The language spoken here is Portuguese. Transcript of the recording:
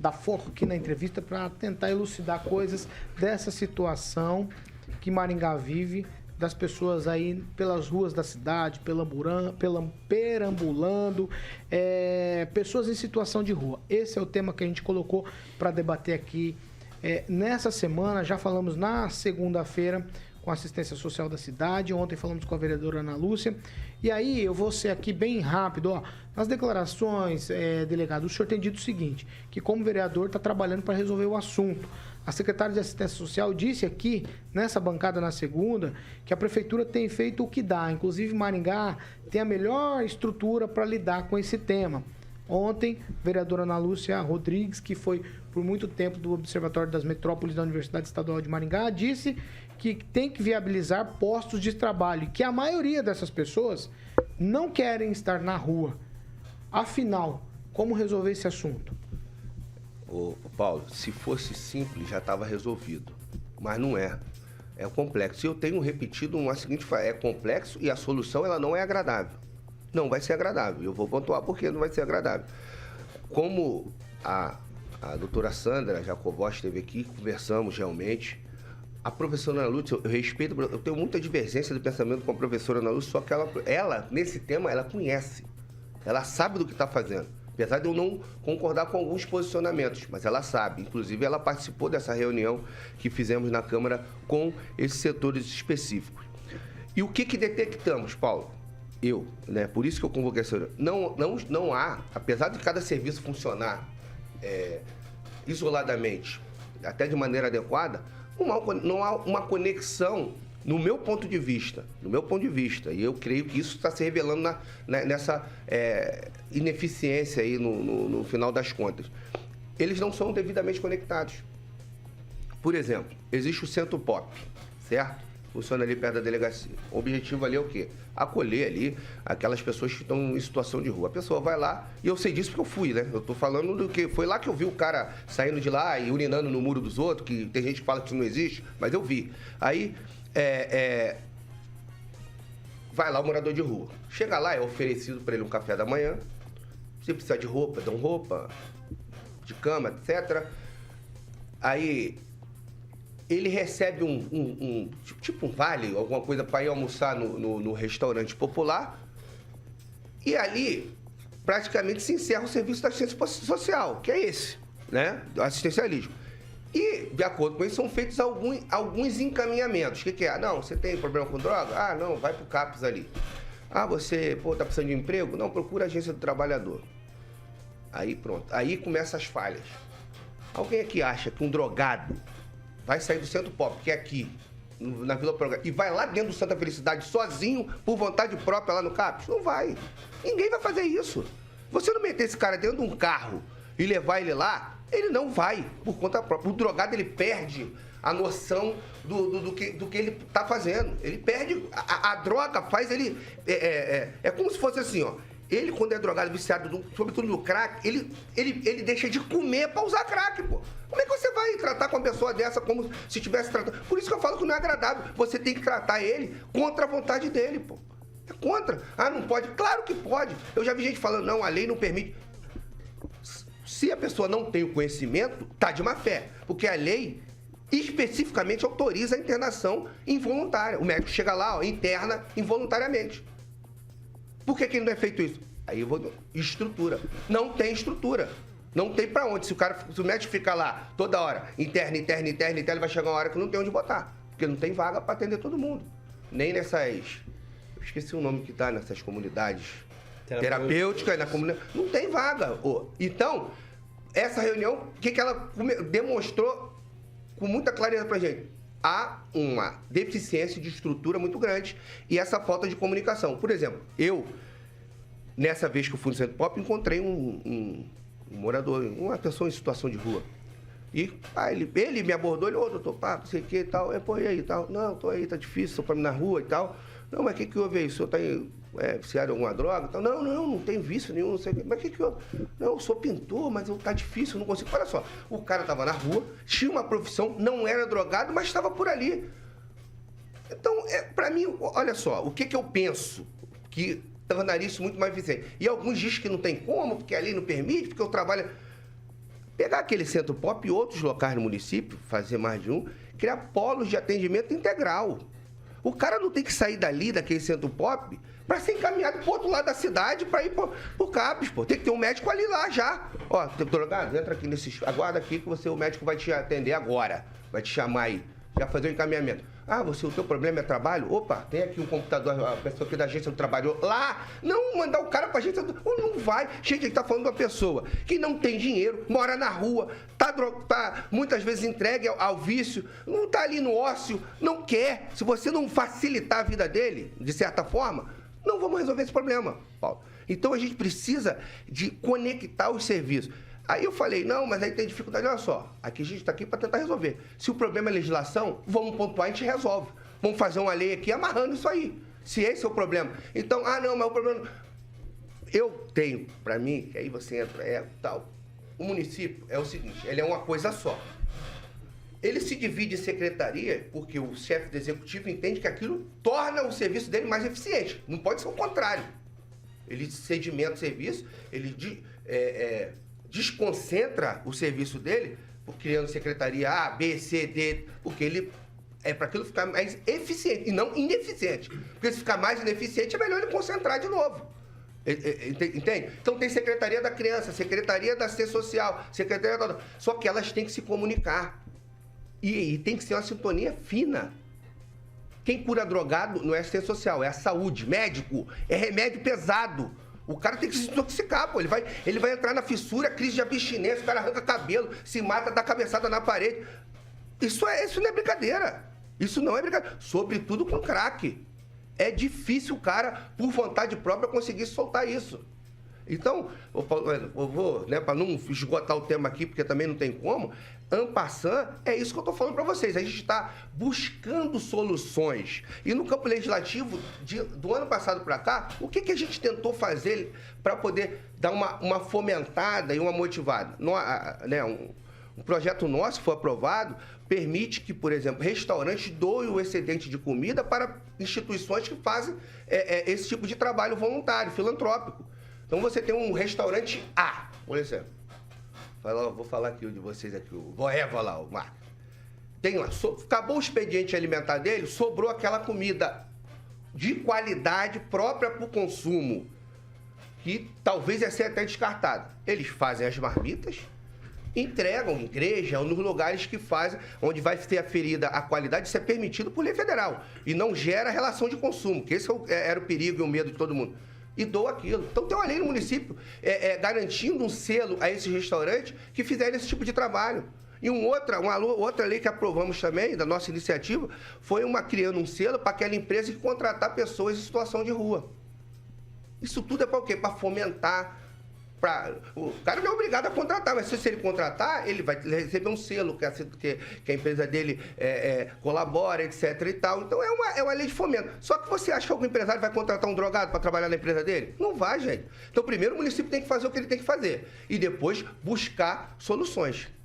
dar foco aqui na entrevista para tentar elucidar coisas dessa situação que Maringá vive, das pessoas aí pelas ruas da cidade, perambulando, pessoas em situação de rua. Esse é o tema que a gente colocou para debater aqui nessa semana. Já falamos na segunda-feira com a assistência social da cidade, ontem falamos com a vereadora Ana Lúcia. E aí eu vou ser aqui bem rápido, ó. Nas declarações, delegado, o senhor tem dito o seguinte, que como vereador está trabalhando para resolver o assunto. A secretária de Assistência Social disse aqui, nessa bancada na segunda, que a prefeitura tem feito o que dá. Inclusive, Maringá tem a melhor estrutura para lidar com esse tema. Ontem, a vereadora Ana Lúcia Rodrigues, que foi por muito tempo do Observatório das Metrópoles da Universidade Estadual de Maringá, disse que tem que viabilizar postos de trabalho, que a maioria dessas pessoas não querem estar na rua. Afinal, como resolver esse assunto? Ô, Paulo, se fosse simples, já estava resolvido. Mas não é. É complexo. E eu tenho repetido uma seguinte frase: é complexo e a solução ela não é agradável. Não vai ser agradável. Eu vou pontuar porque não vai ser agradável. Como a doutora Sandra Jacobós esteve aqui, conversamos realmente. A professora Ana Lúcia, eu respeito, eu tenho muita divergência de pensamento com a professora Ana Lúcia, só que ela, nesse tema, ela conhece. Ela sabe do que está fazendo. Apesar de eu não concordar com alguns posicionamentos, mas ela sabe. Inclusive, ela participou dessa reunião que fizemos na Câmara com esses setores específicos. E o que detectamos, Paulo? Por isso que eu convoquei essa reunião. Não há, apesar de cada serviço funcionar isoladamente, até de maneira adequada, não há uma conexão, no meu ponto de vista, e eu creio que isso está se revelando nessa ineficiência aí no final das contas. Eles não são devidamente conectados. Por exemplo, existe o Centro Pop, certo? Funciona ali perto da delegacia. O objetivo ali é o quê? Acolher ali aquelas pessoas que estão em situação de rua. A pessoa vai lá, e eu sei disso porque eu fui, né? Eu tô falando do que foi lá que eu vi o cara saindo de lá e urinando no muro dos outros, que tem gente que fala que isso não existe, mas eu vi. Aí, vai lá o morador de rua. Chega lá, é oferecido para ele um café da manhã. Se precisar de roupa, dão roupa, de cama, etc. Aí ele recebe tipo um vale, alguma coisa para ir almoçar no restaurante popular. E ali, praticamente, se encerra o serviço da assistência social, que é esse, né? Do assistencialismo. E, de acordo com isso, são feitos alguns encaminhamentos. O que é? Não, você tem problema com droga? Ah, não, vai pro CAPS ali. Ah, você, tá precisando de emprego? Não, procura a agência do trabalhador. Aí, pronto. Aí começam as falhas. Alguém aqui acha que um drogado vai sair do Centro Pop, que é aqui, na Vila Progresso, e vai lá dentro do Santa Felicidade sozinho, por vontade própria lá no CAPS? Não vai. Ninguém vai fazer isso. Você não meter esse cara dentro de um carro e levar ele lá, ele não vai, por conta própria. O drogado, ele perde a noção do que ele está fazendo. Ele perde... A droga faz ele... É como se fosse assim, ó. Ele, quando é drogado, viciado, sobretudo no crack, ele deixa de comer pra usar crack, pô. Como é que você vai tratar com uma pessoa dessa como se estivesse tratando? Por isso que eu falo que não é agradável. Você tem que tratar ele contra a vontade dele, pô. É contra. Ah, não pode? Claro que pode. Eu já vi gente falando, não, a lei não permite. Se a pessoa não tem o conhecimento, tá de má fé. Porque a lei especificamente autoriza a internação involuntária. O médico chega lá, ó, interna involuntariamente. Por que não é feito isso? Aí eu vou... Estrutura. Não tem estrutura. Não tem pra onde. Se o médico ficar lá toda hora, interna, vai chegar uma hora que não tem onde botar. Porque não tem vaga pra atender todo mundo. Nem nessas... Eu esqueci o nome que tá nessas comunidades terapêuticas, na comunidade. Não tem vaga. Então, essa reunião, o que ela demonstrou com muita clareza pra gente? Há uma deficiência de estrutura muito grande e essa falta de comunicação. Por exemplo, eu, nessa vez que eu fui no Centro Pop, encontrei um morador, uma pessoa em situação de rua. E ele me abordou, ele, doutor, não sei o que e tal. E aí e tal. Não, tô aí, tá difícil, tô pra mim na rua e tal. Não, mas o que houve aí? O senhor tá viciado em alguma droga e tal? Não tem vício nenhum, não sei o que. Mas o que houve? Não, eu sou pintor, mas tá difícil, eu não consigo. Olha só, o cara tava na rua, tinha uma profissão, não era drogado, mas estava por ali. Então, pra mim, olha só, o que eu penso que tornaria isso muito mais eficiente? E alguns dizem que não tem como, porque a lei não permite, porque eu trabalho... pegar aquele centro pop e outros locais no município, fazer mais de um, criar polos de atendimento integral. O cara não tem que sair dali, daquele centro pop, para ser encaminhado para o outro lado da cidade, para ir pro CAPES, pô. Tem que ter um médico ali lá já. Ó, drogado, entra aqui aguarda aqui que o médico vai te atender agora. Vai te chamar aí, já fazer o encaminhamento. Ah, o teu problema é trabalho? Opa, tem aqui um computador, a pessoa aqui da agência do trabalho lá. Não mandar o cara pra agência do... Não vai. Gente, a gente tá falando de uma pessoa que não tem dinheiro, mora na rua, tá muitas vezes entregue ao vício, não tá ali no ócio, não quer. Se você não facilitar a vida dele, de certa forma, não vamos resolver esse problema, Paulo. Então a gente precisa de conectar os serviços. Aí eu falei, não, mas aí tem dificuldade, olha só, aqui a gente está aqui para tentar resolver. Se o problema é legislação, vamos pontuar e a gente resolve. Vamos fazer uma lei aqui amarrando isso aí, se esse é o problema. Então, não, mas o problema... Eu tenho, para mim, que aí você entra, tal, o município é o seguinte, ele é uma coisa só. Ele se divide em secretaria porque o chefe do executivo entende que aquilo torna o serviço dele mais eficiente. Não pode ser o contrário. Ele sedimenta o serviço, ele desconcentra o serviço dele, criando secretaria A, B, C, D, porque ele é para aquilo ficar mais eficiente e não ineficiente. Porque se ficar mais ineficiente, é melhor ele concentrar de novo. Entende? Então tem secretaria da criança, secretaria da assistência social, secretaria da... Só que elas têm que se comunicar. E tem que ser uma sintonia fina. Quem cura drogado não é assistência social, é a saúde, médico, é remédio pesado. O cara tem que se intoxicar, pô. Ele vai entrar na fissura, crise de abstinência, o cara arranca cabelo, se mata, dá cabeçada na parede. Isso não é brincadeira. Isso não é brincadeira. Sobretudo com crack. É difícil o cara, por vontade própria, conseguir soltar isso. Então, eu vou, né, para não esgotar o tema aqui, porque também não tem como, en passant, é isso que eu estou falando para vocês. A gente está buscando soluções. E no campo legislativo, do ano passado para cá, o que a gente tentou fazer para poder dar uma fomentada e uma motivada? Um projeto nosso que foi aprovado permite que, por exemplo, restaurantes doem o excedente de comida para instituições que fazem esse tipo de trabalho voluntário, filantrópico. Então você tem um restaurante A, por exemplo. Vou falar aqui de vocês aqui, o Goeva lá, o Marcos. Tem lá, acabou o expediente alimentar dele, sobrou aquela comida de qualidade própria para o consumo, que talvez ia ser até descartada. Eles fazem as marmitas, entregam em igreja ou nos lugares que fazem, onde vai ser aferida a qualidade, isso é permitido por lei federal. E não gera relação de consumo, que esse era o perigo e o medo de todo mundo. E doa aquilo. Então tem uma lei no município garantindo um selo a esses restaurantes que fizerem esse tipo de trabalho. E uma outra lei que aprovamos também, da nossa iniciativa, foi criando um selo para aquela empresa que contratar pessoas em situação de rua. Isso tudo é para o quê? Para fomentar. O cara não é obrigado a contratar, mas se ele contratar, ele vai receber um selo que a empresa dele colabora, etc. e tal. Então é uma lei de fomento. Só que você acha que algum empresário vai contratar um drogado para trabalhar na empresa dele? Não vai, gente. Então primeiro o município tem que fazer o que ele tem que fazer e depois buscar soluções.